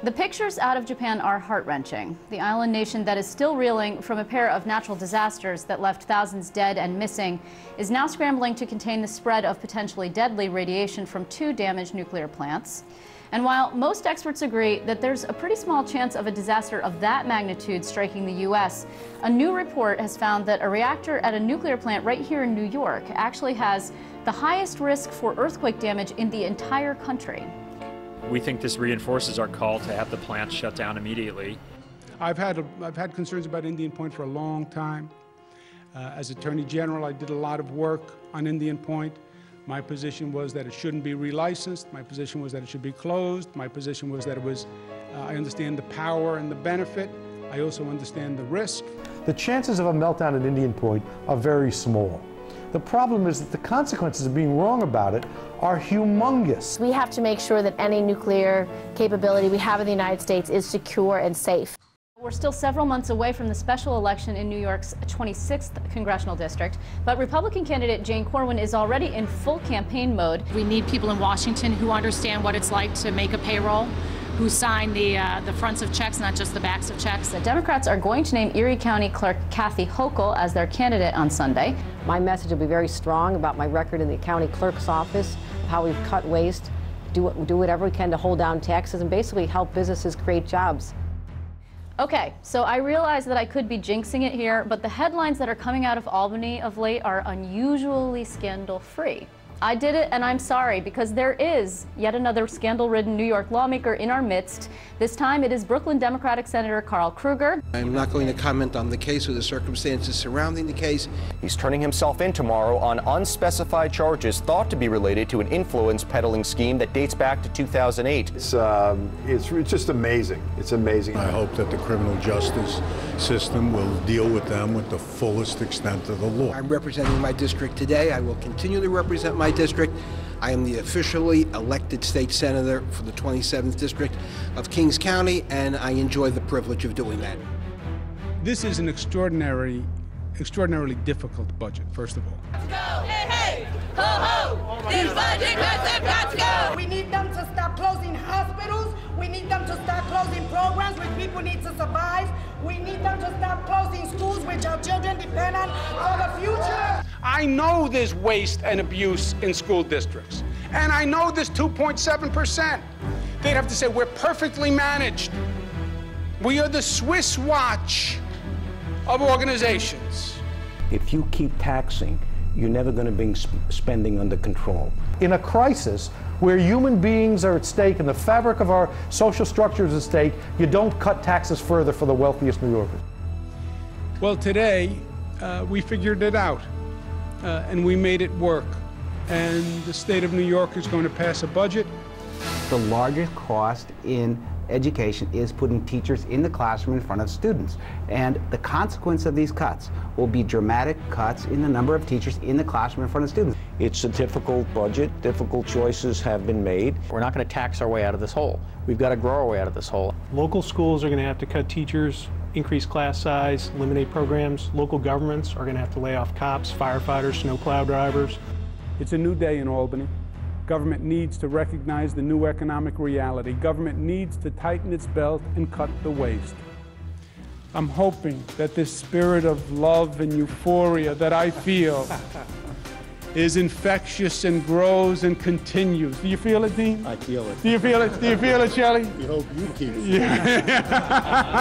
The pictures out of Japan are heart-wrenching. The island nation that is still reeling from a pair of natural disasters that left thousands dead and missing is now scrambling to contain the spread of potentially deadly radiation from 2 damaged nuclear plants. And while most experts agree that there's a pretty small chance of a disaster of that magnitude striking the U.S., a new report has found that a reactor at a nuclear plant right here in New York actually has the highest risk for earthquake damage in the entire country. We think this reinforces our call to have the plant shut down immediately. I've had concerns about Indian Point for a long time. As Attorney General, I did a lot of work on Indian Point. My position was that it shouldn't be relicensed. My position was that it should be closed. My position was that it was, I understand the power and the benefit. I also understand the risk. The chances of a meltdown at Indian Point are very small. The problem is that the consequences of being wrong about it are humongous. We have to make sure that any nuclear capability we have in the United States is secure and safe. We're still several months away from the special election in New York's 26th congressional district, but Republican candidate Jane Corwin is already in full campaign mode. We need people in Washington who understand what it's like to make a payroll, who sign the fronts of checks, not just the backs of checks. The Democrats are going to name Erie County Clerk Kathy Hochul as their candidate on Sunday. My message will be very strong about my record in the county clerk's office, how we've cut waste, do whatever we can to hold down taxes, and basically help businesses create jobs. Okay, so I realize that I could be jinxing it here, but the headlines that are coming out of Albany of late are unusually scandal-free. I did it, and I'm sorry, because there is yet another scandal-ridden New York lawmaker in our midst. This time it is Brooklyn Democratic Senator Carl Krueger. I'm not going to comment on the case or the circumstances surrounding the case. He's turning himself in tomorrow on unspecified charges thought to be related to an influence peddling scheme that dates back to 2008. It's just amazing. It's amazing. I hope that the criminal justice system will deal with them with the fullest extent of the law. I'm representing my district today. I will continue to represent my district. I am the officially elected state senator for the 27th district of Kings County, and I enjoy the privilege of doing that. This is an extraordinarily difficult budget, first of all. Let's go, hey, hey, ho, ho, this budget cuts got to go. We need them to stop closing hospitals. We need them to stop closing programs which people need to survive. We need them to stop closing schools which our children depend on for the future. I know there's waste and abuse in school districts, and I know there's 2.7%. They'd have to say we're perfectly managed. We are the Swiss watch of organizations. If you keep taxing, you're never going to bring spending under control. In a crisis where human beings are at stake and the fabric of our social structure is at stake, you don't cut taxes further for the wealthiest New Yorkers. Well, today we figured it out, and we made it work. And the state of New York is going to pass a budget. The largest cost in education is putting teachers in the classroom in front of students. And the consequence of these cuts will be dramatic cuts in the number of teachers in the classroom in front of students. It's a difficult budget. Difficult choices have been made. We're not going to tax our way out of this hole. We've got to grow our way out of this hole. Local schools are going to have to cut teachers, increase class size, eliminate programs. Local governments are going to have to lay off cops, firefighters, snowplow drivers. It's a new day in Albany. Government needs to recognize the new economic reality. Government needs to tighten its belt and cut the waste. I'm hoping that this spirit of love and euphoria that I feel is infectious and grows and continues. Do you feel it, Dean? I feel it. Do you feel it? Do you feel it, Shelley? We hope you keep it. Yeah.